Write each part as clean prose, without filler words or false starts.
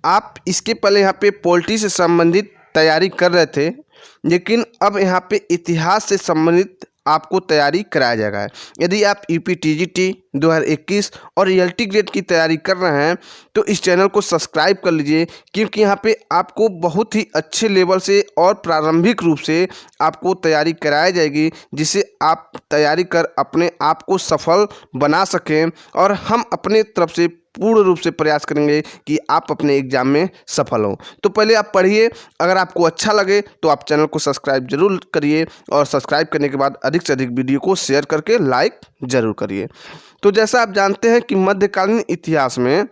आप इसके पहले यहाँ पे पॉलिटी से संबंधित तैयारी कर रहे थे, लेकिन अब यहाँ पे इतिहास से संबंधित आपको तैयारी कराया जाएगा। यदि आप यूपीटीजीटी 2021 और रियल्टी ग्रेड की तैयारी कर रहे हैं तो इस चैनल को सब्सक्राइब कर लीजिए, क्योंकि यहाँ पे आपको बहुत ही अच्छे लेवल से और प्रारंभिक रूप से आपको तैयारी कराई जाएगी, जिससे आप तैयारी कर अपने आप को सफल बना सकें। और हम अपने तरफ से पूर्ण रूप से प्रयास करेंगे कि आप अपने एग्जाम में सफल हों। तो पहले आप पढ़िए, अगर आपको अच्छा लगे तो आप चैनल को सब्सक्राइब जरूर करिए, और सब्सक्राइब करने के बाद अधिक से अधिक वीडियो को शेयर करके लाइक जरूर करिए। तो जैसा आप जानते हैं कि मध्यकालीन इतिहास में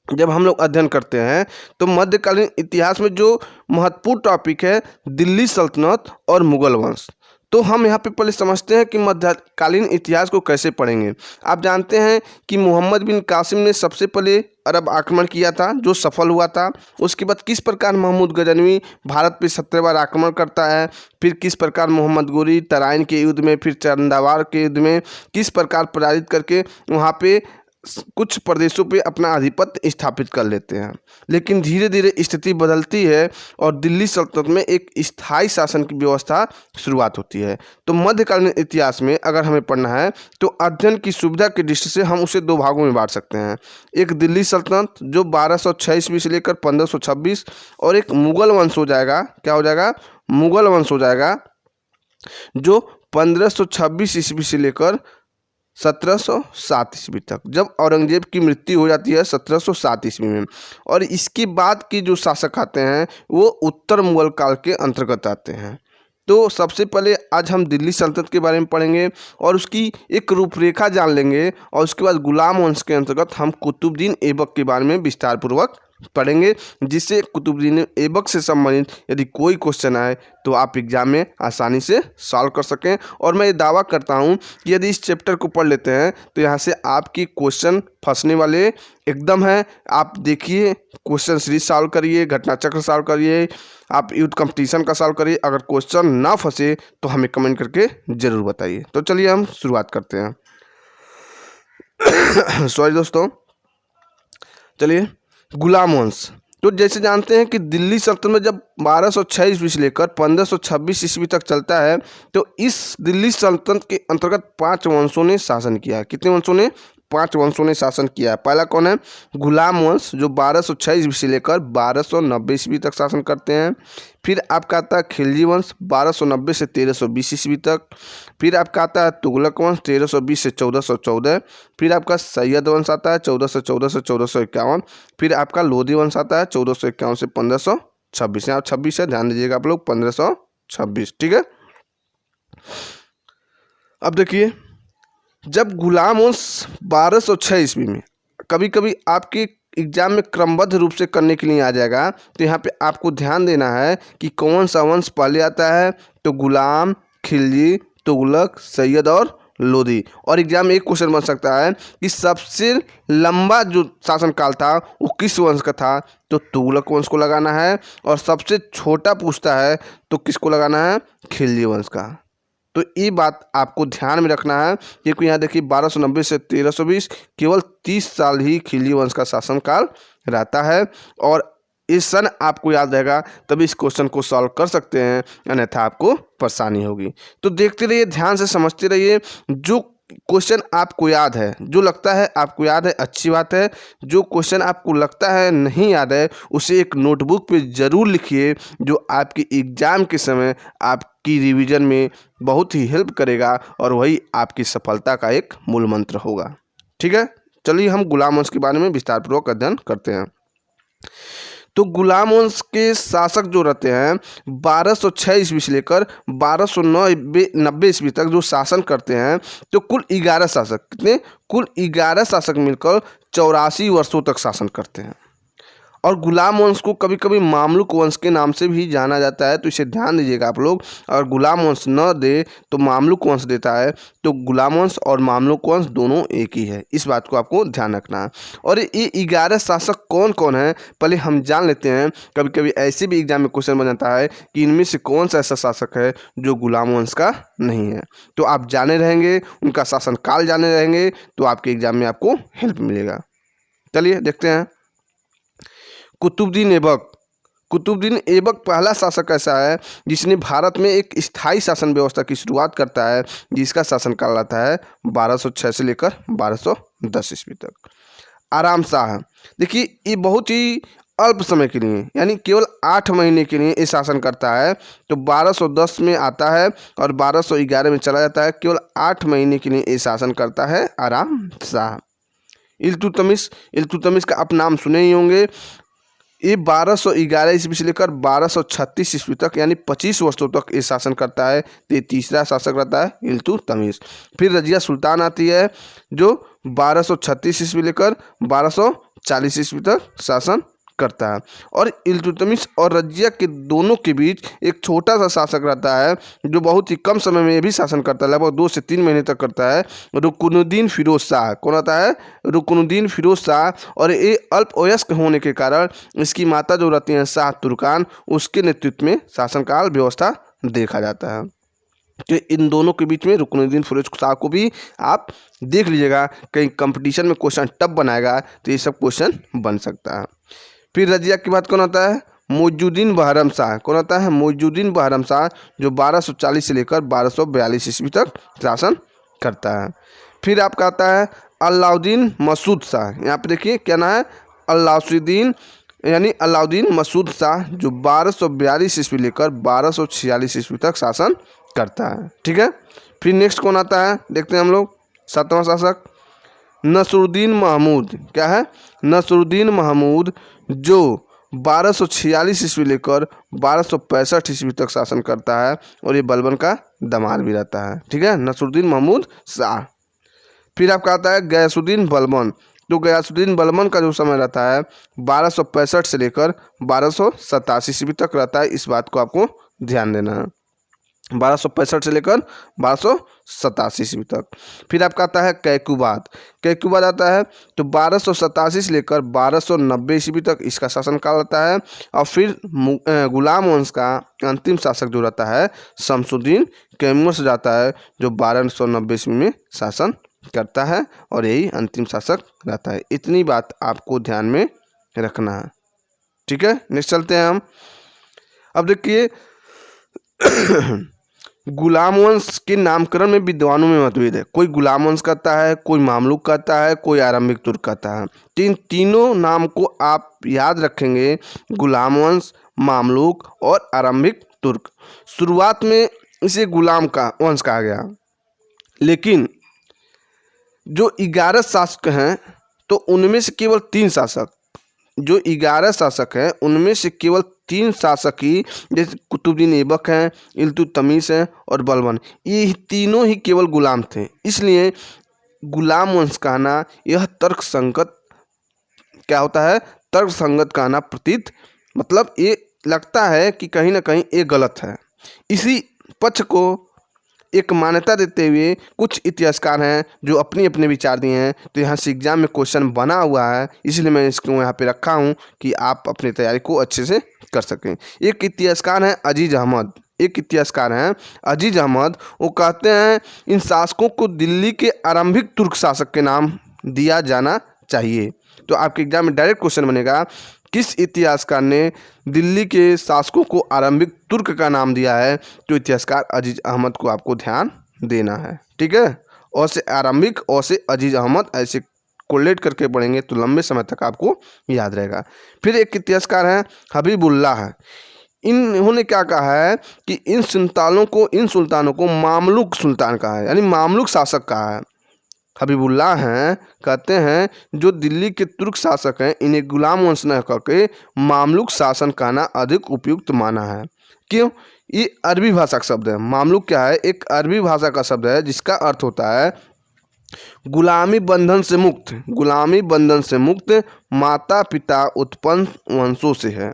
जब हम लोग अध्ययन करते हैं तो मध्यकालीन इतिहास में जो महत्वपूर्ण टॉपिक है दिल्ली सल्तनत और मुगल वंश। तो हम यहाँ पे पहले समझते हैं कि मध्यकालीन इतिहास को कैसे पढ़ेंगे। आप जानते हैं कि मोहम्मद बिन कासिम ने सबसे पहले अरब आक्रमण किया था, जो सफल हुआ था। उसके बाद किस प्रकार महमूद गजनवी भारत पे 17 बार आक्रमण करता है, फिर किस प्रकार मोहम्मद गोरी तराइन के युद्ध में, फिर चंदावार के युद्ध में किस प्रकार पराजित करके वहाँ पे कुछ प्रदेशों पे अपना आधिपत्य स्थापित कर लेते हैं। लेकिन धीरे धीरे स्थिति बदलती है और दिल्ली सल्तनत में एक स्थायी शासन की व्यवस्था शुरुआत होती है। तो मध्यकालीन इतिहास में अगर हमें पढ़ना है तो अध्ययन की सुविधा की दृष्टि से हम उसे दो भागों में बांट सकते हैं। एक दिल्ली सल्तनत जो 1206 ईस्वी से लेकर 1526, और एक मुगल वंश हो जाएगा। क्या हो जाएगा? मुगल वंश हो जाएगा, जो 1526 ईस्वी से लेकर 1707 ईस्वी तक, जब औरंगजेब की मृत्यु हो जाती है 1707 ईस्वी में। और इसके बाद के जो शासक आते हैं वो उत्तर मुगल काल के अंतर्गत आते हैं। तो सबसे पहले आज हम दिल्ली सल्तनत के बारे में पढ़ेंगे और उसकी एक रूपरेखा जान लेंगे, और उसके बाद गुलाम वंश के अंतर्गत हम कुतुबुद्दीन ऐबक के बारे में विस्तार पूर्वक पढ़ेंगे, जिससे कुतुबुद्दीन ऐबक से संबंधित यदि कोई क्वेश्चन आए तो आप एग्जाम में आसानी से सॉल्व कर सकें। और मैं ये दावा करता हूँ कि यदि इस चैप्टर को पढ़ लेते हैं तो यहाँ से आपकी क्वेश्चन फंसने वाले एकदम है। आप देखिए, क्वेश्चन सीरीज सॉल्व करिए, घटना चक्र सॉल्व करिए, आप यूथ कंपटीशन का सॉल्व करिए। अगर क्वेश्चन ना फंसे तो हमें कमेंट करके ज़रूर बताइए। तो चलिए हम शुरुआत करते हैं। सॉरी दोस्तों, चलिए गुलाम वंश। तो जैसे जानते हैं कि दिल्ली सल्तनत में जब 1206 ईस्वी से लेकर 1526 ईस्वी तक चलता है, तो इस दिल्ली सल्तनत के अंतर्गत 5 वंशों ने शासन किया है। कितने वंशों ने? 5 वंशों ने शासन किया है। पहला कौन है? गुलाम वंश, जो 1206 ईस्वी से लेकर 1290 ईस्वी तक शासन करते हैं। फिर आपका आता है खिलजी वंश, 1290 से 1320 ईस्वी तक। फिर आपका आता है तुगलक वंश, 1320 से 1414। फिर आपका सैयद वंश आता है 1414 से 1451। फिर आपका लोधी वंश आता है 1451 से 1526। यहाँ 26 है, ध्यान दीजिएगा आप लोग, 1526। ठीक है। अब देखिए, जब गुलाम वंश 1206 ईस्वी में, कभी कभी आपके एग्जाम में क्रमबद्ध रूप से करने के लिए आ जाएगा, तो यहाँ पे आपको ध्यान देना है कि कौन सा वंश पहले आता है। तो गुलाम, खिलजी, तुगलक, सैयद और लोधी। और एग्जाम में एक क्वेश्चन बन सकता है कि सबसे लंबा जो शासनकाल था वो किस वंश का था, तो तुगलक वंश को लगाना है। और सबसे छोटा पूछता है तो किसको लगाना है? खिलजी वंश का। तो ये बात आपको ध्यान में रखना है, क्योंकि यहाँ देखिए 1290 से 1320 केवल 30 साल ही खिलजी वंश का शासनकाल रहता है। और इस सन आपको याद रहेगा तभी इस क्वेश्चन को सॉल्व कर सकते हैं, अन्यथा आपको परेशानी होगी। तो देखते रहिए, ध्यान से समझते रहिए। जो क्वेश्चन आपको याद है, जो लगता है आपको याद है, अच्छी बात है। जो क्वेश्चन आपको लगता है नहीं याद है, उसे एक नोटबुक पे ज़रूर लिखिए, जो आपके एग्ज़ाम के समय आपकी रिवीजन में बहुत ही हेल्प करेगा, और वही आपकी सफलता का एक मूल मंत्र होगा। ठीक है, चलिए हम गुलाम वंश के बारे में विस्तार पूर्वक अध्ययन करते हैं। तो गुलाम वंश के शासक जो रहते हैं 1206 ईस्वी से लेकर 1290 ईस्वी तक जो शासन करते हैं, तो कुल 11 शासक, कितने? कुल 11 शासक मिलकर 84 वर्षों तक शासन करते हैं। और गुलाम वंश को कभी कभी मामलुक वंश के नाम से भी जाना जाता है, तो इसे ध्यान दीजिएगा आप लोग। अगर गुलाम वंश न दे तो मामलुक वंश देता है, तो गुलाम वंश और मामलुक वंश दोनों एक ही है। इस बात को आपको ध्यान रखना है। और ये 11 शासक कौन कौन है पहले हम जान लेते हैं। कभी कभी ऐसे भी एग्जाम में क्वेश्चन बन जाता है कि इनमें से कौन सा ऐसा शासक है जो गुलाम वंश का नहीं है। तो आप जाने रहेंगे, उनका शासनकाल जाने रहेंगे, तो आपके एग्जाम में आपको हेल्प मिलेगा। चलिए देखते हैं। कुतुबुद्दीन ऐबक। कुतुबुद्दीन ऐबक पहला शासक ऐसा है जिसने भारत में एक स्थायी शासन व्यवस्था की शुरुआत करता है, जिसका शासनकाल रहता है 1206 से लेकर 1210 ईस्वी तक। आराम शाह, देखिए ये बहुत ही अल्प समय के लिए यानी केवल 8 महीने के लिए ये शासन करता है। तो 1210 में आता है और 1211 में चला जाता है। केवल 8 महीने के लिए ये शासन करता है आराम शाह। इल्तुतमिश, इल्तुतमिश का आप नाम सुने ही होंगे। ये 1211 ईस्वी से लेकर 1236 ईस्वी तक यानी 25 वर्षों तक ये शासन करता है। तो ये तीसरा शासक रहता है इल्तुतमिश। फिर रजिया सुल्तान आती है जो 1236 ईस्वी लेकर 1240 ईस्वी तक शासन करता है। और इल्तुतमिश और रजिया के दोनों के बीच एक छोटा सा शासक रहता है जो बहुत ही कम समय में भी शासन करता है, लगभग 2 से 3 महीने तक करता है, रुकनुद्दीन फिरोज शाह। कौन आता है? रुकनुद्दीन फिरोज शाह। और ये अल्पवयस्क होने के कारण इसकी माता जो रहती हैं शाह तुर्कान, उसके नेतृत्व में शासनकाल व्यवस्था देखा जाता है। तो इन दोनों के बीच में रुकनुद्दीन फिरोज शाह को भी आप देख लीजिएगा, कहीं कंपटीशन में क्वेश्चन टफ बनाएगा तो ये सब क्वेश्चन बन सकता है। फिर रजिया के बाद कौन आता है? मोइजुद्दीन बहरम शाह। कौन आता है? मोइजुद्दीन बहरम शाह, जो 1240 से लेकर 1242 ईस्वी तक शासन करता है। फिर आपका आता है अलाउद्दीन मसूद शाह। यहाँ पे देखिए क्या नाम है? अलाउद्दीन यानी अलाउद्दीन मसूद शाह, जो 1242 ईस्वी लेकर 1246 ईस्वी तक शासन करता है। ठीक है। फिर नेक्स्ट कौन आता है देखते हैं हम लोग, 7वां शासक नसरुद्दीन महमूद। क्या है? नसरुद्दीन महमूद, जो 1246 ईस्वी लेकर 1265 ईस्वी तक शासन करता है और ये बलबन का दामाद भी रहता है। ठीक है, नसरुद्दीन महमूद शाह। फिर आपका आता है गयासुद्दीन बलबन। तो गयासुद्दीन बलबन का जो समय रहता है 1265 से लेकर 1287 ईस्वी तक रहता है। इस बात को आपको ध्यान देना है, 1265 से लेकर 1287 ईस्वी तक। फिर आपका आता है कैकुबाद। कैकुबाद आता है तो 1287 से लेकर 1290 ईस्वी तक इसका शासनकाल रहता है। और फिर गुलाम वंश का अंतिम शासक जो रहता है शमसुद्दीन कैमूर से जाता है, जो 1290 ईस्वी में शासन करता है और यही अंतिम शासक रहता है। इतनी बात आपको ध्यान में रखना है। ठीक है, नेक्स्ट चलते हैं हम। अब देखिए गुलाम वंश के नामकरण में विद्वानों में मतभेद है। कोई गुलाम वंश कहता है, कोई मामलुक कहता है, कोई आरंभिक तुर्क कहता है। तो इन तीनों नाम को आप याद रखेंगे, गुलाम वंश, मामलुक और आरंभिक तुर्क। शुरुआत में इसे गुलाम का वंश कहा गया, लेकिन जो 11 शासक हैं तो उनमें से केवल 3 शासक, जो 11 शासक हैं उनमें से केवल 3 शासक ही, जैसे कुतुबुद्दीन ऐबक हैं, इल्तुतमिश हैं और बलबन, ये तीनों ही केवल गुलाम थे। इसलिए गुलाम वंश कहना यह तर्क संगत क्या होता है? तर्क संगत कहना प्रतीत, मतलब ये लगता है कि कहीं ना कहीं ये गलत है। इसी पक्ष को एक मान्यता देते हुए कुछ इतिहासकार हैं जो अपने अपने विचार दिए हैं। तो यहाँ से एग्जाम में क्वेश्चन बना हुआ है, इसलिए मैं इसको यहाँ पे रखा हूँ कि आप अपनी तैयारी को अच्छे से कर सकें। एक इतिहासकार हैं अजीज अहमद, एक इतिहासकार हैं अजीज अहमद। वो कहते हैं इन शासकों को दिल्ली के आरंभिक तुर्क शासक के नाम दिया जाना चाहिए। तो आपके एग्जाम में डायरेक्ट क्वेश्चन बनेगा, किस इतिहासकार ने दिल्ली के शासकों को आरंभिक तुर्क का नाम दिया है? तो इतिहासकार अजीज अहमद को आपको ध्यान देना है। ठीक है, और से आरंभिक और से अजीज अहमद ऐसे कोलेट करके पढ़ेंगे तो लंबे समय तक आपको याद रहेगा। फिर एक इतिहासकार हैं हबीबुल्लाह। इन्होंने क्या कहा है कि इन सुल्तानों को मामलुक सुल्तान कहा है, यानी मामलुक शासक कहा है। हबीबुल्लाह हैं, कहते हैं जो दिल्ली के तुर्क शासक हैं इन्हें गुलाम वंश न करके मामलुक शासन कहना अधिक उपयुक्त माना है। क्यों? ये अरबी भाषा का शब्द है। मामलुक क्या है? एक अरबी भाषा का शब्द है जिसका अर्थ होता है गुलामी बंधन से मुक्त। गुलामी बंधन से मुक्त माता पिता उत्पन्न वंशों से है।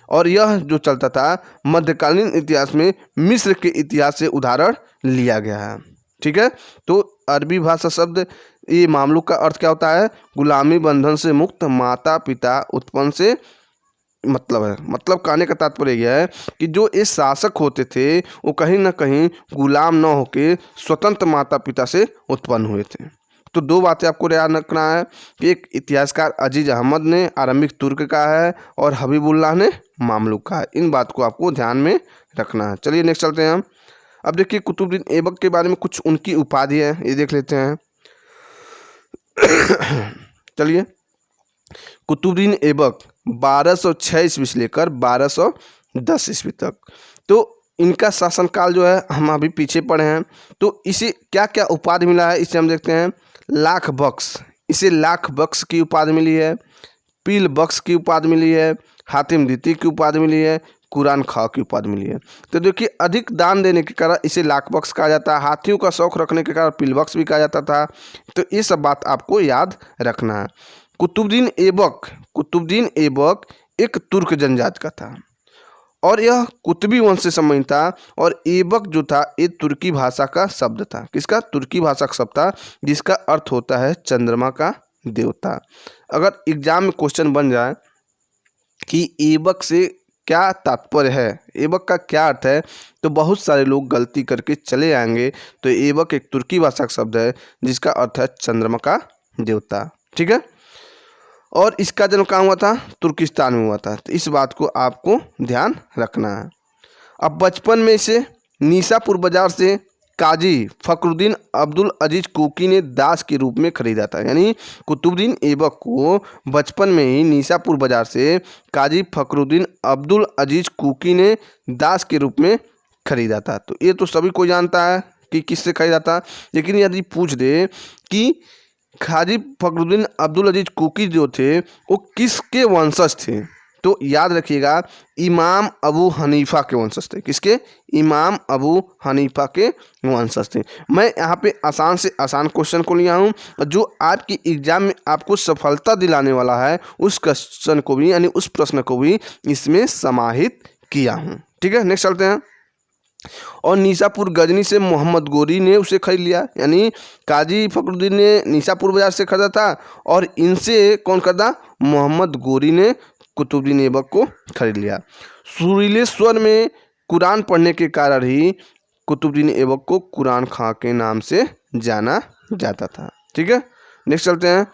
और यह जो चलता था मध्यकालीन इतिहास में मिस्र के इतिहास से उदाहरण लिया गया है। ठीक है, तो अरबी भाषा शब्द ये मामलुक का अर्थ क्या होता है? गुलामी बंधन से मुक्त माता पिता उत्पन्न से मतलब है। मतलब कहने का तात्पर्य यह है कि जो ये शासक होते थे वो कहीं ना कहीं गुलाम न होके स्वतंत्र माता पिता से उत्पन्न हुए थे। तो दो बातें आपको याद रखना है कि एक इतिहासकार अजीज अहमद ने आरंभिक तुर्क का है और हबीबुल्लाह ने मामलुक का है। इन बात को आपको ध्यान में रखना है। चलिए नेक्स्ट चलते हैं हम। अब देखिए कुतुबुद्दीन ऐबक के बारे में कुछ उनकी उपाधि है, ये देख लेते हैं। चलिए, कुतुबुद्दीन ऐबक 1206 ईस्वी से लेकर 1210 ईस्वी तक, तो इनका शासनकाल जो है हम अभी पीछे पड़े हैं। तो इसे क्या क्या उपाधि मिला है इसे हम देखते हैं। लाख बख्श, इसे लाख बख्श की उपाधि मिली है। पील बख्श की उपाधि मिली है। हातिम द्वितीय की उपाधि मिली है। कुरान खां की उपाधि मिली है। तो देखिए, अधिक दान देने के कारण इसे लाख बख्श कहा जाता है। हाथियों का शौक रखने के कारण पील बख्श भी कहा जाता था। तो ये सब बात आपको याद रखना है। कुतुबुद्दीन ऐबक एक तुर्क जनजाति का था और यह कुतुबी वंश से संबंधित था। और ऐबक जो था ये तुर्की भाषा का शब्द था। किसका? तुर्की भाषा का शब्द था, जिसका अर्थ होता है चंद्रमा का देवता। अगर एग्जाम में क्वेश्चन बन जाए कि ऐबक से क्या तात्पर्य है, ऐबक का क्या अर्थ है, तो बहुत सारे लोग गलती करके चले आएंगे। तो ऐबक एक तुर्की भाषा का शब्द है जिसका अर्थ है चंद्रमा का देवता। ठीक है, और इसका जन्म कहाँ हुआ था? तुर्किस्तान में हुआ था। तो इस बात को आपको ध्यान रखना है। अब बचपन में इसे निशापुर बाजार से काजी फखरुद्दीन अब्दुल अजीज कुकी ने दास के रूप में खरीदा था। यानी कुतुबुद्दीन ऐबक को बचपन में ही निशापुर बाजार से काजी फखरुद्दीन अब्दुल अजीज कुकी ने दास के रूप में खरीदा था। तो ये तो सभी को जानता है कि किससे खरीदा था। लेकिन यदि पूछ दे कि खाजी फखरुद्दीन अब्दुल अजीज कुकी जो थे वो किसके वंशज थे, तो याद रखिएगा इमाम अबू हनीफा के वंशज थे। किसके? इमाम अबू हनीफा के वंशज थे। मैं यहाँ पे आसान से आसान क्वेश्चन को लिया हूँ, जो आपकी एग्जाम में आपको सफलता दिलाने वाला है उस क्वेश्चन को भी, यानी उस प्रश्न को भी इसमें समाहित किया हूँ। ठीक है, नेक्स्ट चलते हैं। और निशापुर गजनी से मोहम्मद गोरी ने उसे खरीद लिया। यानी काजी फखरुद्दीन ने निशापुर बाजार से खरीदा था और इनसे कौन खरीदा? मोहम्मद गोरी ने कुतुबुद्दीन ऐबक को खरीद लिया। सुरीले स्वर में कुरान पढ़ने के कारण ही कुतुबुद्दीन ऐबक को कुरान खां के नाम से जाना जाता था। ठीक है, नेक्स्ट चलते हैं।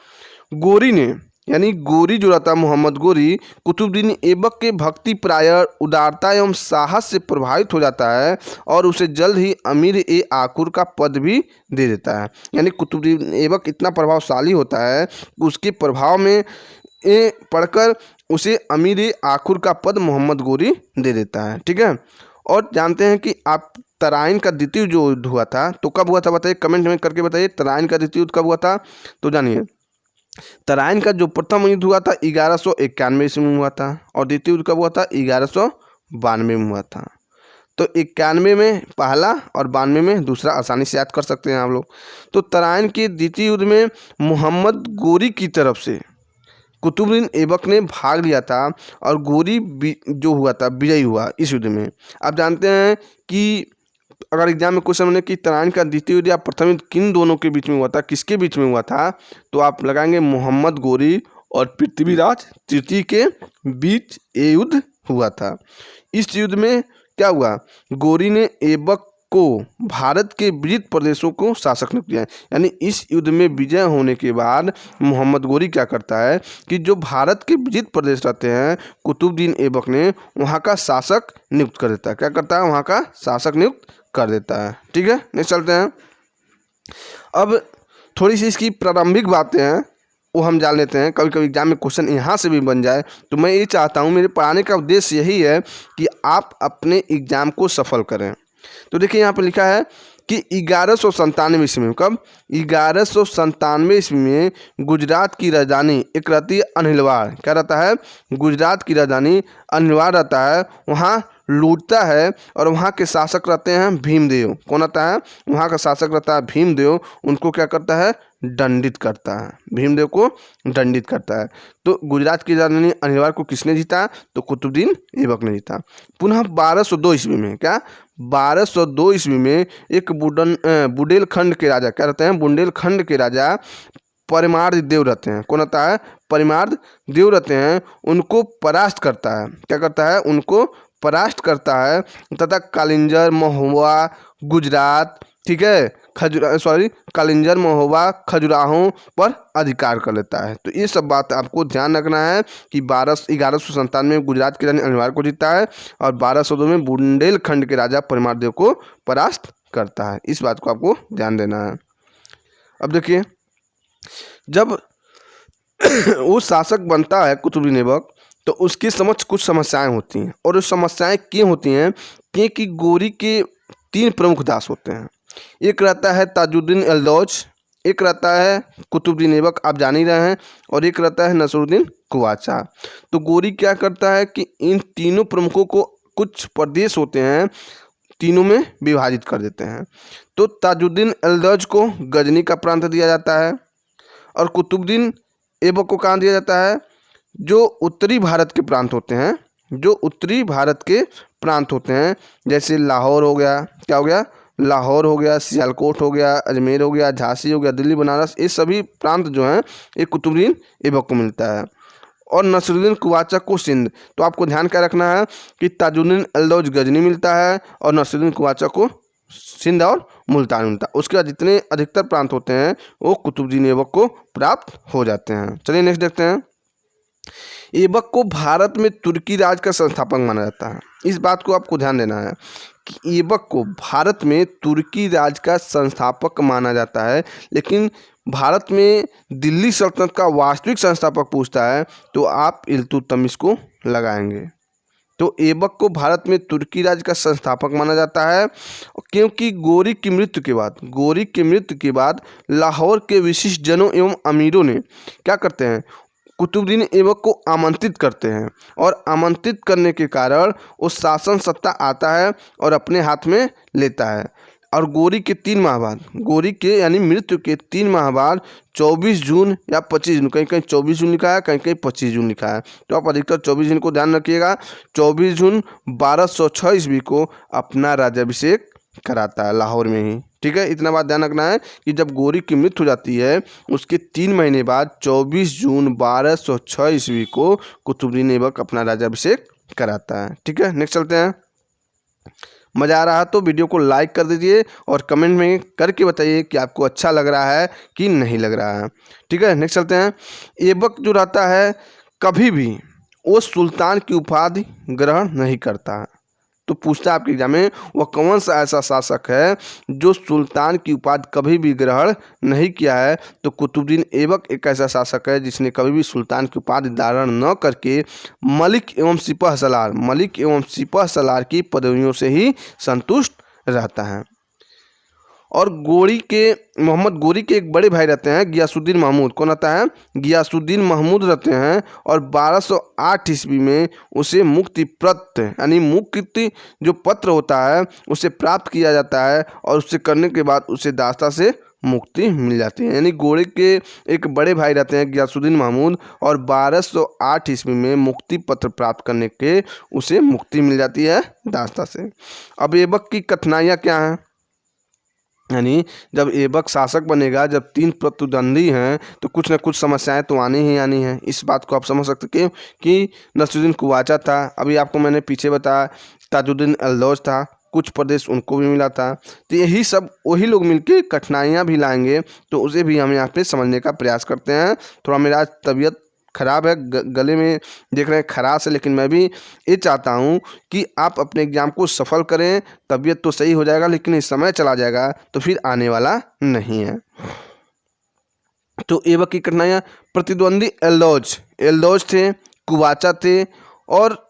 गोरी ने, यानी गोरी जो रहता मोहम्मद गोरी, कुतुबुद्दीन ऐबक के भक्ति प्राय उदारता एवं साहस से प्रभावित हो जाता है और उसे जल्द ही अमीर ए आखुर का पद भी दे देता है। यानी कुतुबुद्दीन ऐबक इतना प्रभावशाली होता है कि उसके प्रभाव में पढ़कर उसे अमीर ए आखुर का पद मोहम्मद गोरी दे देता है। ठीक है, और जानते हैं कि आप तराइन का द्वितीय युद्ध हुआ था तो कब हुआ था बताइए, कमेंट में करके बताइए। तराइन का द्वितीय युद्ध कब हुआ था? तो जानिए, तराइन का जो प्रथम युद्ध हुआ था 1191 ईस्वी में हुआ था और द्वितीय युद्ध कब हुआ था? 1192 में हुआ था। तो 91 में पहला और 92 में दूसरा, आसानी से याद कर सकते हैं आप लोग। तो तराइन के द्वितीय युद्ध में मोहम्मद गोरी की तरफ से कुतुबुद्दीन ऐबक ने भाग लिया था और गोरी जो हुआ था विजयी हुआ इस युद्ध में। आप जानते हैं कि अगर एग्जाम में क्वेश्चन बने कि तराइन का द्वितीय युद्ध या प्रथम युद्ध किन दोनों के बीच में हुआ था, किसके बीच में हुआ था, तो आप लगाएंगे मोहम्मद गोरी और पृथ्वीराज तृतीय के बीच ये युद्ध हुआ था। इस युद्ध में क्या हुआ? गोरी ने ऐबक को भारत के विजित प्रदेशों को शासक नियुक्त किया। यानी इस युद्ध में विजय होने के बाद मोहम्मद गोरी क्या करता है कि जो भारत के विजित प्रदेश रहते हैं कुतुबुद्दीन ऐबक ने वहाँ का शासक नियुक्त कर देता है। क्या करता है? वहाँ का शासक नियुक्त कर देता है। ठीक है, नेक्स्ट चलते हैं। अब थोड़ी सी इसकी प्रारंभिक बातें हैं वो हम जान लेते हैं। कभी कभी एग्जाम में क्वेश्चन यहाँ से भी बन जाए, तो मैं ये चाहता हूँ, मेरे पढ़ाने का उद्देश्य यही है कि आप अपने एग्जाम को सफल करें। तो देखिए यहाँ पर लिखा है कि 1197 ईस्वी में, कब? 1197 ईस्वी में गुजरात की राजधानी एक रहती है अनिलवाड़। क्या रहता है? गुजरात की राजधानी अनिलवाड़ रहता है, वहाँ लूटता है और वहाँ के शासक रहते हैं भीमदेव। कौन रहता है? वहाँ का शासक रहता है भीमदेव। उनको क्या करता है? दंडित करता है। भीमदेव को दंडित करता है। तो गुजरात की राजधानी अनिलवाड़ को किसने जीता? तो कुतुबुद्दीन ऐबक ने जीता। पुनः 1202 ईस्वी में, क्या? 1202 ईस्वी में एक बुंदेलखंड के राजा, क्या रहते हैं? बुंदेलखंड के राजा परिमार्द देव रहते हैं। कौन रहता है? परिमार्द देव रहते हैं। उनको परास्त करता है। क्या करता है? उनको परास्त करता है तथा कालिंजर, महुआ, गुजरात, ठीक है, कालिंजर महोबा खजुराहों पर अधिकार कर लेता है। तो ये सब बात आपको ध्यान रखना है कि 1197 में गुजरात की रानी अल्वार को जीता है और 1202 में बुंदेलखंड के राजा परमार देव को परास्त करता है। इस बात को आपको ध्यान देना है। अब देखिए, जब वो शासक बनता है कुतुबुद्दीन ऐबक, तो उसके समक्ष कुछ समस्याएं होती हैं। और वो समस्याएं क्यों होती हैं कि गोरी के 3 प्रमुख दास होते हैं। एक रहता है ताजुद्दीन एल्दौज, एक रहता है कुतुबुद्दीन ऐबक, आप जान ही रहे हैं, और एक रहता है नसरुद्दीन कुवाचा। तो गोरी क्या करता है कि इन तीनों प्रमुखों को कुछ प्रदेश होते हैं, तीनों में विभाजित कर देते हैं। तो ताजुद्दीन एल्दौज को गजनी का प्रांत दिया जाता है और कुतुबुद्दीन ऐबक को कहाँ दिया जाता है, जो उत्तरी भारत के प्रांत होते हैं, जो उत्तरी भारत के प्रांत होते हैं, जैसे लाहौर हो गया, क्या हो गया, लाहौर हो गया, सियालकोट हो गया, अजमेर हो गया, झांसी हो गया, दिल्ली, बनारस, ये सभी प्रांत जो हैं ये कुतुबुद्दीन ऐबक को मिलता है। और नसरुद्दीन कुवाचा को सिंध। तो आपको ध्यान क्या रखना है कि ताजुद्दीन एल्दौज गजनी मिलता है और नसरुद्दीन कुवाचा को सिंध और मुल्तान मिलता है। उसके बाद जितने अधिकतर प्रांत होते हैं वो कुतुबुद्दीन ऐबक को प्राप्त हो जाते हैं। चलिए नेक्स्ट देखते हैं। ऐबक को भारत में तुर्की राज का संस्थापक माना जाता है। इस बात को आपको ध्यान देना है कि ऐबक को भारत में तुर्की राज का संस्थापक माना जाता है, लेकिन भारत में दिल्ली सल्तनत का वास्तविक संस्थापक पूछता है तो आप इल्तुतमिश को लगाएंगे। तो ऐबक को भारत में तुर्की राज का संस्थापक माना जाता है, क्योंकि गोरी की मृत्यु के बाद लाहौर के विशिष्ट जनों एवं अमीरों ने क्या करते हैं, कुतुबुद्दीन ऐबक को आमंत्रित करते हैं और आमंत्रित करने के कारण वो शासन सत्ता आता है और अपने हाथ में लेता है। और गोरी के 3 माह बाद, गोरी के यानी मृत्यु के 3 माह बाद 24 जून या 25 जून, कहीं कहीं 24 जून लिखा है, कहीं कहीं 25 जून लिखा है, तो आप अधिकतर 24 जून को ध्यान रखिएगा। 24 जून 1206 ईस्वी को अपना राज्याभिषेक कराता है लाहौर में ही। ठीक है, इतना बात ध्यान रखना है कि जब गोरी की मृत्यु हो जाती है उसके 3 महीने बाद 24 जून 1206 ईस्वी को कुतुबुद्दीन ऐबक अपना राज्याभिषेक कराता है। ठीक है, नेक्स्ट चलते हैं। मज़ा आ रहा तो वीडियो को लाइक कर दीजिए और कमेंट में करके बताइए कि आपको अच्छा लग रहा है कि नहीं लग रहा है। ठीक है, नेक्स्ट चलते हैं। ऐबक जो रहता है कभी भी वो सुल्तान की उपाधि ग्रहण नहीं करता है। तो पूछता है आपके एग्जाम में, वह कौन सा ऐसा शासक है जो सुल्तान की उपाधि कभी भी ग्रहण नहीं किया है। तो कुतुबुद्दीन ऐबक एक ऐसा शासक है जिसने कभी भी सुल्तान की उपाधि धारण न करके मलिक एवं सिपह सलार की पदवियों से ही संतुष्ट रहता है। और मोहम्मद गोरी के एक बड़े भाई रहते हैं गियासुद्दीन महमूद। कौन रहता है, गियासुद्दीन महमूद रहते हैं। और 1208 ईस्वी में उसे मुक्ति पत्र यानी मुक्ति जो पत्र होता है उसे प्राप्त किया जाता है और उससे करने के बाद उसे दास्ता से मुक्ति मिल जाती है। यानी गोरी के एक बड़े भाई रहते हैं गियासुद्दीन महमूद और 1208 ईस्वी में मुक्ति पत्र प्राप्त करने के उसे मुक्ति मिल जाती है दास्ता से। अब ऐबक की कठिनाइयाँ क्या हैं, यानी जब ऐबक शासक बनेगा, जब 3 प्रतिद्वंदी हैं तो कुछ न कुछ समस्याएं तो आनी ही आनी हैं। इस बात को आप समझ सकते हैं कि नसरुद्दीन कुवाचा था, अभी आपको मैंने पीछे बताया ताजुद्दीन एल्दौज था, कुछ प्रदेश उनको भी मिला था। तो यही सब वही लोग मिलके कठिनाइयाँ भी लाएंगे, तो उसे भी हम यहाँ पे समझने का प्रयास करते हैं। थोड़ा मेरा आज तबीयत खराब है, गले में देख रहे हैं खराश है, लेकिन मैं भी ये चाहता हूँ कि आप अपने एग्ज़ाम को सफल करें। तबीयत तो सही हो जाएगा लेकिन इस समय चला जाएगा तो फिर आने वाला नहीं है। तो ऐबक की कठिनाइयाँ, प्रतिद्वंदी एल्दौज थे, कुवाचा थे और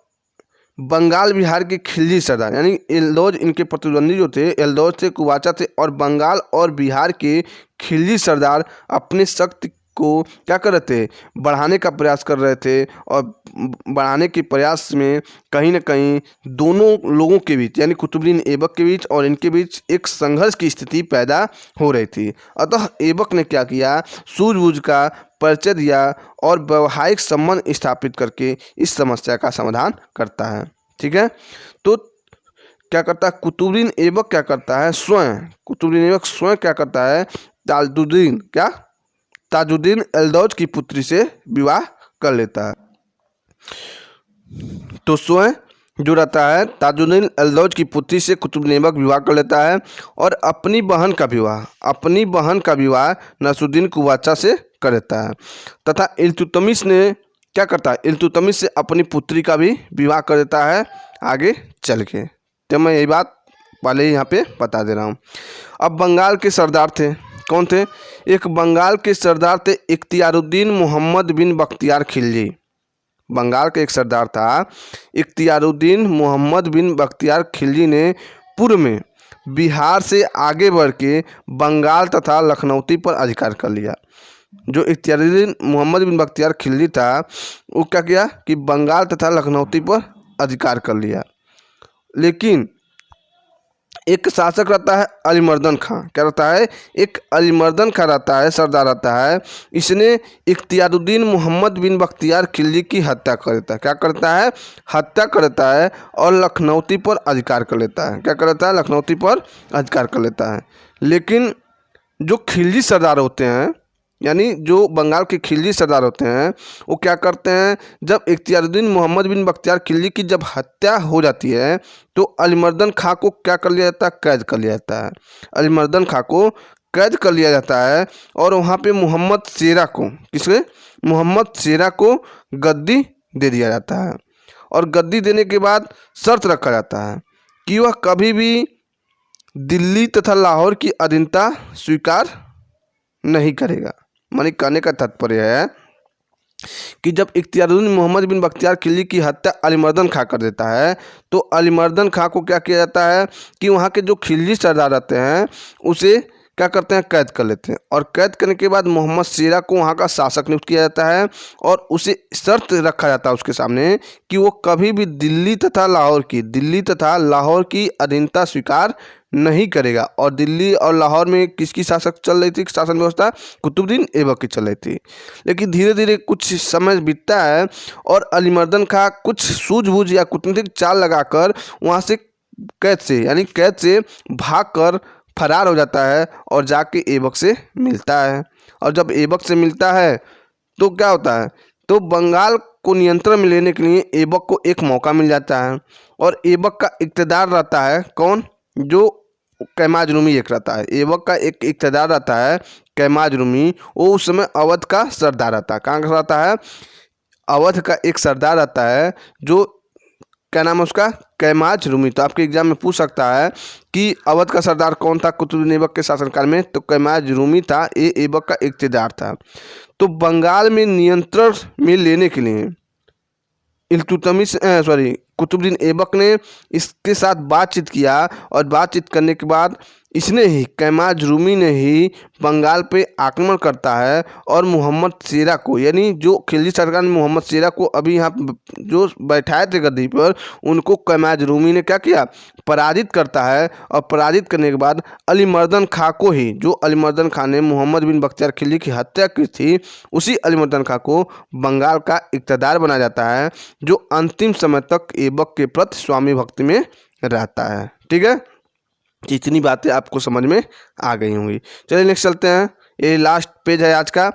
बंगाल बिहार के खिलजी सरदार, यानी एल्दौज इनके प्रतिद्वंदी जो थे, एल्दौज थे, कुवाचा थे और बंगाल और बिहार के खिलजी सरदार अपनी शक्ति को क्या कर रहे थे, बढ़ाने का प्रयास कर रहे थे। और बढ़ाने के प्रयास में कहीं ना कहीं दोनों लोगों के बीच यानी कुतुबुद्दीन ऐबक के बीच और इनके बीच एक संघर्ष की स्थिति पैदा हो रही थी। अतः ऐबक ने क्या किया, सूझबूझ का परिचय दिया और वैवाहिक संबंध स्थापित करके इस समस्या का समाधान करता है। ठीक है, तो क्या करता है कुतुबुद्दीन ऐबक, क्या करता है कुतुबुद्दीन ऐबक स्वयं क्या करता है, ताजुद्दीन एल्दौज की पुत्री से विवाह कर लेता है। तो स्वयं जो रहता है ताजुद्दीन एल्दौज की पुत्री से कुतुबुद्दीन ऐबक विवाह कर लेता है और अपनी बहन का विवाह नसरुद्दीन कुवाचा से कर देता है तथा इल्तुतमिश ने क्या करता है, इल्तुतमिश से अपनी पुत्री का भी विवाह कर देता है आगे चल के। तो मैं यही बात पहले ही यहाँ पे बता दे रहा हूँ। अब बंगाल के सरदार थे, कौन थे? एक बंगाल के सरदार थे इख्तियारुद्दीन मोहम्मद बिन बख्तियार खिलजी। बंगाल का एक सरदार था इख्तियारुद्दीन मोहम्मद बिन बख्तियार खिलजी ने पूर्व में बिहार से आगे बढ़ के बंगाल तथा लखनऊती पर अधिकार कर लिया। जो इख्तियारुद्दीन मोहम्मद बिन बख्तियार खिलजी था वो क्या किया कि बंगाल तथा लखनऊती पर अधिकार कर लिया। लेकिन एक शासक रहता है अलीमर्दन खां, क्या रहता है? एक अलीमर्दन खां रहता है, सरदार रहता है। इसने इख्तियारुद्दीन मोहम्मद बिन बख्तियार खिलजी की हत्या कर देता है। क्या करता है? हत्या कर देता है और लखनऊती पर अधिकार कर लेता है। क्या कर लेता है? लखनऊती पर अधिकार कर लेता है। लेकिन जो खिलजी सरदार होते हैं, यानी जो बंगाल के खिलजी सरदार होते हैं, वो क्या करते हैं, जब इख्तियारुद्दीन मोहम्मद बिन बख्तियार खिलजी की जब हत्या हो जाती है तो अलीमर्दन खां को क्या कर लिया जाता है? कैद कर लिया जाता है। अलीमर्दन खां को कैद कर लिया जाता है और वहाँ पे मोहम्मद शेरा को, किसके? मोहम्मद शेरा को गद्दी दे दिया जाता है। और गद्दी देने के बाद शर्त रखा जाता है कि वह कभी भी दिल्ली तथा लाहौर की अधीनता स्वीकार नहीं करेगा। मानी कहने का तात्पर्य है कि जब इख्तियारुद्दीन मोहम्मद बिन बख्तियार खिलजी की हत्या अलीमर्दन खां कर देता है तो अलीमर्दन खां को क्या किया जाता है कि वहाँ के जो खिलजी सरदार रहते हैं उसे क्या करते हैं? कैद कर लेते हैं। और कैद करने के बाद मोहम्मद शेरा को वहाँ का शासक नियुक्त किया जाता है और उसे शर्त रखा जाता है उसके सामने कि वो कभी भी दिल्ली तथा लाहौर की अधीनता स्वीकार नहीं करेगा। और दिल्ली और लाहौर में किसकी शासक चल रही थी? शासन व्यवस्था कुतुबुद्दीन ऐबक की चल रही थी। लेकिन धीरे धीरे कुछ समय बीतता है और अलीमर्दन खां कुछ सूझबूझ या कूटनीतिक चाल लगाकर वहाँ से कैद से भागकर फरार हो जाता है और जाके ऐबक से मिलता है। और जब ऐबक से मिलता है तो क्या होता है, तो बंगाल को नियंत्रण में लेने के लिए ऐबक को एक मौका मिल जाता है। और ऐबक का इक़्तिदार रहता है कौन? जो कैमाज रूमी एक रहता है। ऐबक का एक इक़्तिदार रहता है कैमाज रूमी, वो उस समय अवध का सरदार रहता है। कहाँ का रहता है? अवध का एक सरदार रहता है जो, क्या नाम है उसका? कैमाज रूमी। तो आपके एग्जाम में पूछ सकता है कि अवध का सरदार कौन था कुतुबुद्दीन ऐबक के शासनकाल में? तो कैमाज रूमी था। ये ऐबक का इक़्तिदार था। तो बंगाल में नियंत्रण में लेने के लिए कुतुबुद्दीन ऐबक ने इसके साथ बातचीत किया और बातचीत करने के बाद इसने ही, कैमाज रूमी ने ही बंगाल पे आक्रमण करता है और मोहम्मद शेरा को, यानी जो खिलजी सरकार ने मोहम्मद शेरा को अभी यहाँ जो बैठाए थे गद्दी पर, उनको कैमाज रूमी ने क्या किया? पराजित करता है। और पराजित करने के बाद अलीमर्दन खां को ही, जो अलीमर्दन खां ने मोहम्मद बिन बख्तियार खिलजी की हत्या की थी, उसी अलीमर्दन खां को बंगाल का इक़्तिदार बनाया जाता है, जो अंतिम समय तक ऐबक के प्रति स्वामी भक्ति में रहता है। ठीक है, इतनी बातें आपको समझ में आ गई होंगी। चलिए नेक्स्ट चलते हैं। ये लास्ट पेज है आज का।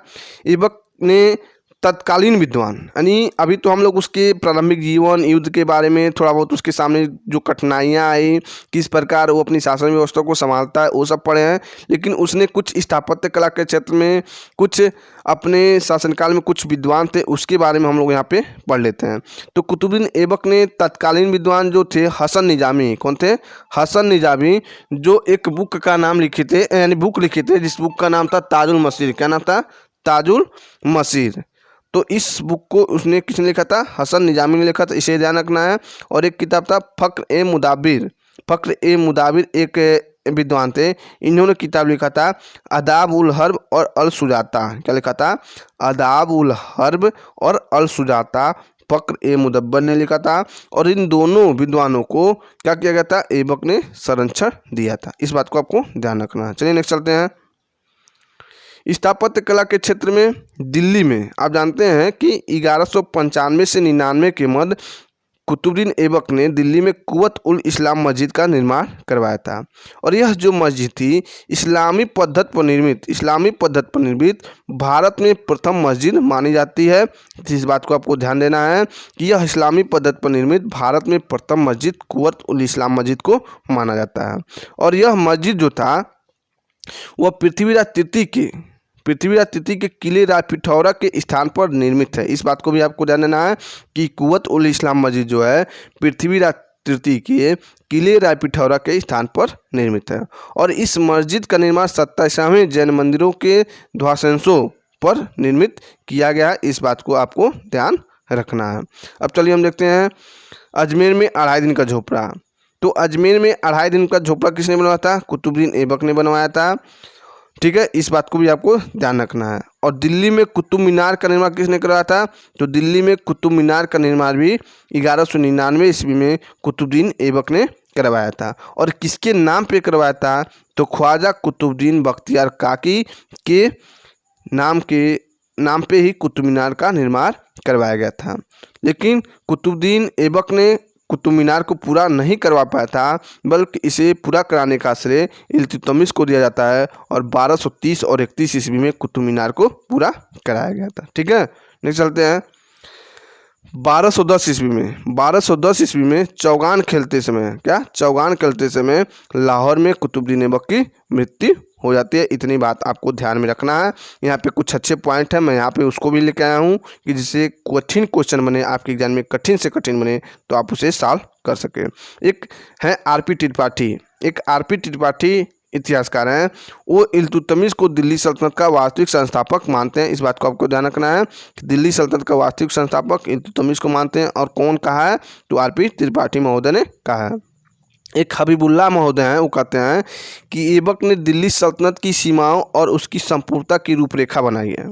ऐबक ने तत्कालीन विद्वान, यानी अभी तो हम लोग उसके प्रारंभिक जीवन, युद्ध के बारे में थोड़ा बहुत, उसके सामने जो कठिनाइयाँ आई, किस प्रकार वो अपनी शासन व्यवस्था को संभालता है, वो सब पढ़े हैं। लेकिन उसने कुछ स्थापत्य कला के क्षेत्र में, कुछ अपने शासनकाल में कुछ विद्वान थे, उसके बारे में हम लोग यहाँ पे पढ़ लेते हैं। तो कुतुबुद्दीन ऐबक ने तत्कालीन विद्वान जो थे हसन निजामी, कौन थे? हसन निजामी, जो एक बुक का नाम लिखे थे, यानी बुक लिखे थे, जिस बुक का नाम था ताजुल मसीर। क्या नाम था? ताजुल मसीर। तो इस बुक को उसने किसने लिखा था? हसन निजामी ने लिखा था, इसे ध्यान रखना है। और एक किताब था फ़ख्र ए मुदाबिर, एक विद्वान थे, इन्होंने किताब लिखा था आदाब उल हर्ब और अल सुजाता। क्या लिखा था? आदाब उल हर्ब और अल सुजाता, फ़ख्र ए मुदब्बर ने लिखा था। और इन दोनों विद्वानों को क्या किया गया था? ऐबक ने संरक्षण दिया था। इस बात को आपको ध्यान रखना है। चलिए नेक्स्ट चलते हैं। स्थापत्य कला के क्षेत्र में दिल्ली में आप जानते हैं कि 1195 से 99 के मध्य कुतुबुद्दीन ऐबक ने दिल्ली में कुव्वत उल इस्लाम मस्जिद का निर्माण करवाया था। और यह जो मस्जिद थी इस्लामी पद्धति पर निर्मित भारत में प्रथम मस्जिद मानी जाती है। इस बात को आपको ध्यान देना है कि यह इस्लामी पद्धति पर निर्मित भारत में प्रथम मस्जिद कुव्वत उल इस्लाम मस्जिद को माना जाता है। और यह मस्जिद जो था वह पृथ्वीराज तृतीय के किले राय पिथौरा के स्थान पर निर्मित है। इस बात को भी आपको ध्यान देना है कि कुव्वत उल इस्लाम मस्जिद जो है पृथ्वीराज तृतीय के किले राय पिथौरा के स्थान पर निर्मित है। और इस मस्जिद का निर्माण 27वें जैन मंदिरों के ध्वंसावशेषों पर निर्मित किया गया है। इस बात को आपको ध्यान रखना है। अब चलिए हम देखते हैं अजमेर में 2.5 दिन का झोपड़ा। तो अजमेर में 2.5 दिन का झोपड़ा किसने बनवाया था? कुतुबुद्दीन ऐबक ने बनवाया था। ठीक है, इस बात को भी आपको ध्यान रखना है। और दिल्ली में कुतुब मीनार का निर्माण किसने करवाया था? तो दिल्ली में कुतुब मीनार का निर्माण भी 1199 ईस्वी में कुतुबुद्दीन ऐबक ने करवाया था। और किसके नाम पे करवाया था? तो ख्वाजा कुतुबुद्दीन बख्तियार काकी के नाम पे ही कुतुब मीनार का निर्माण करवाया गया था। लेकिन कुतुबुद्दीन ऐबक ने कुतुब मीनार को पूरा नहीं करवा पाया था, बल्कि इसे पूरा कराने का श्रेय इल्तुतमिश को दिया जाता है। और 1230 और 31 ईस्वी में कुतुब मीनार को पूरा कराया गया था। ठीक है, नेक्स्ट चलते हैं 1210 ईस्वी में चौगान खेलते समय लाहौर में कुतुबुद्दीन ऐबक की मृत्यु हो जाती है। इतनी बात आपको ध्यान में रखना है। यहाँ पे कुछ अच्छे पॉइंट हैं, मैं यहाँ पे उसको भी लेके आया हूँ कि जिससे कठिन क्वेश्चन बने, आपके एग्जाम में कठिन से कठिन बने तो आप उसे सॉल्व कर सके। एक है आरपी त्रिपाठी इतिहासकार हैं। वो इल्तुतमिश को दिल्ली सल्तनत का वास्तविक संस्थापक मानते हैं। इस बात को आपको ध्यान रखना है कि दिल्ली सल्तनत का वास्तविक संस्थापक इल्तुतमिश को मानते हैं। और कौन कहा है? तो आरपी त्रिपाठी महोदय ने कहा है। एक हबीबुल्लाह महोदय हैं, वो कहते हैं कि ऐबक ने दिल्ली सल्तनत की सीमाओं और उसकी संपूर्णता की रूपरेखा बनाई है,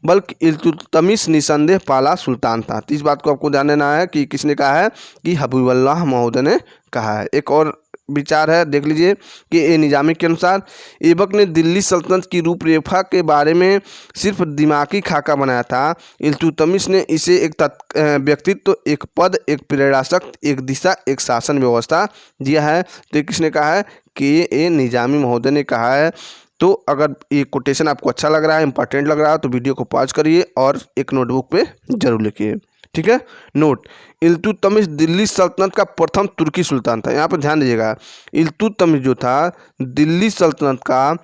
बल्कि इल्तुतमिश निसंदेह पहला सुल्तान था। तो इस बात को आपको ध्यान देना है कि किसने कहा है? कि हबीबुल्लाह महोदय ने कहा है। एक और विचार है, देख लीजिए कि ए निजामी के अनुसार ऐबक ने दिल्ली सल्तनत की रूपरेखा के बारे में सिर्फ दिमागी खाका बनाया था। इल्तुतमिश ने इसे एक व्यक्तित्व, एक पद, एक प्रेरणाशक्ति, एक दिशा, एक शासन व्यवस्था दिया है। तो किसने कहा है? कि ए निजामी महोदय ने कहा है। तो अगर ये कोटेशन आपको अच्छा लग रहा है, इंपॉर्टेंट लग रहा है, तो वीडियो को पॉज करिए और एक नोटबुक पे जरूर लिखिए। ठीक है, नोट, इल्तुतमिश दिल्ली सल्तनत का प्रथम तुर्की सुल्तान था। यहाँ पर ध्यान दीजिएगा, इल्तुतमिश जो था दिल्ली सल्तनत का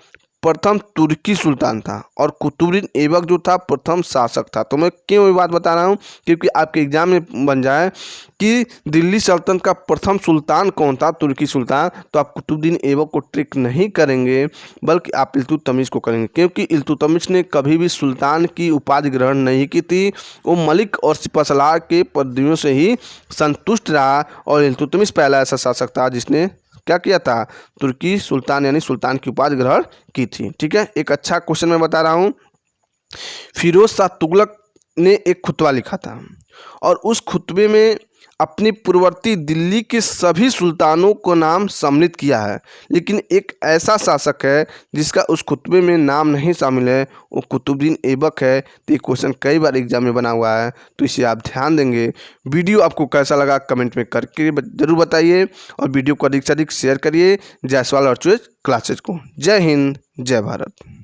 प्रथम तुर्की सुल्तान था और कुतुबुद्दीन ऐबक जो था प्रथम शासक था। तो मैं क्यों ये बात बता रहा हूँ? क्योंकि आपके एग्जाम में बन जाए कि दिल्ली सल्तनत का प्रथम सुल्तान कौन था, तुर्की सुल्तान, तो आप कुतुबुद्दीन ऐबक को ट्रिक नहीं करेंगे, बल्कि आप इल्तुतमिश को करेंगे। क्योंकि इल्तुतमिश ने कभी भी सुल्तान की उपाधि ग्रहण नहीं की थी। वो मलिक और सिपहसालार के पदवियों से ही संतुष्ट रहा। और इल्तुतमिश पहला ऐसा शासक था जिसने क्या किया था? तुर्की सुल्तान यानी सुल्तान की उपाधि ग्रहण की थी। ठीक है, एक अच्छा क्वेश्चन मैं बता रहा हूँ। फिरोज शाह तुगलक ने एक खुतबा लिखा था और उस खुतबे में अपनी पूर्ववर्ती दिल्ली के सभी सुल्तानों को नाम सम्मिलित किया है, लेकिन एक ऐसा शासक है जिसका उस खुतबे में नाम नहीं शामिल है, वो कुतुबुद्दीन ऐबक है। तो ये क्वेश्चन कई बार एग्जाम में बना हुआ है, तो इसे आप ध्यान देंगे। वीडियो आपको कैसा लगा कमेंट में करके जरूर बताइए और वीडियो को अधिक से अधिक शेयर करिए जायसवाल और चॉइस क्लासेज को। जय हिंद, जय भारत।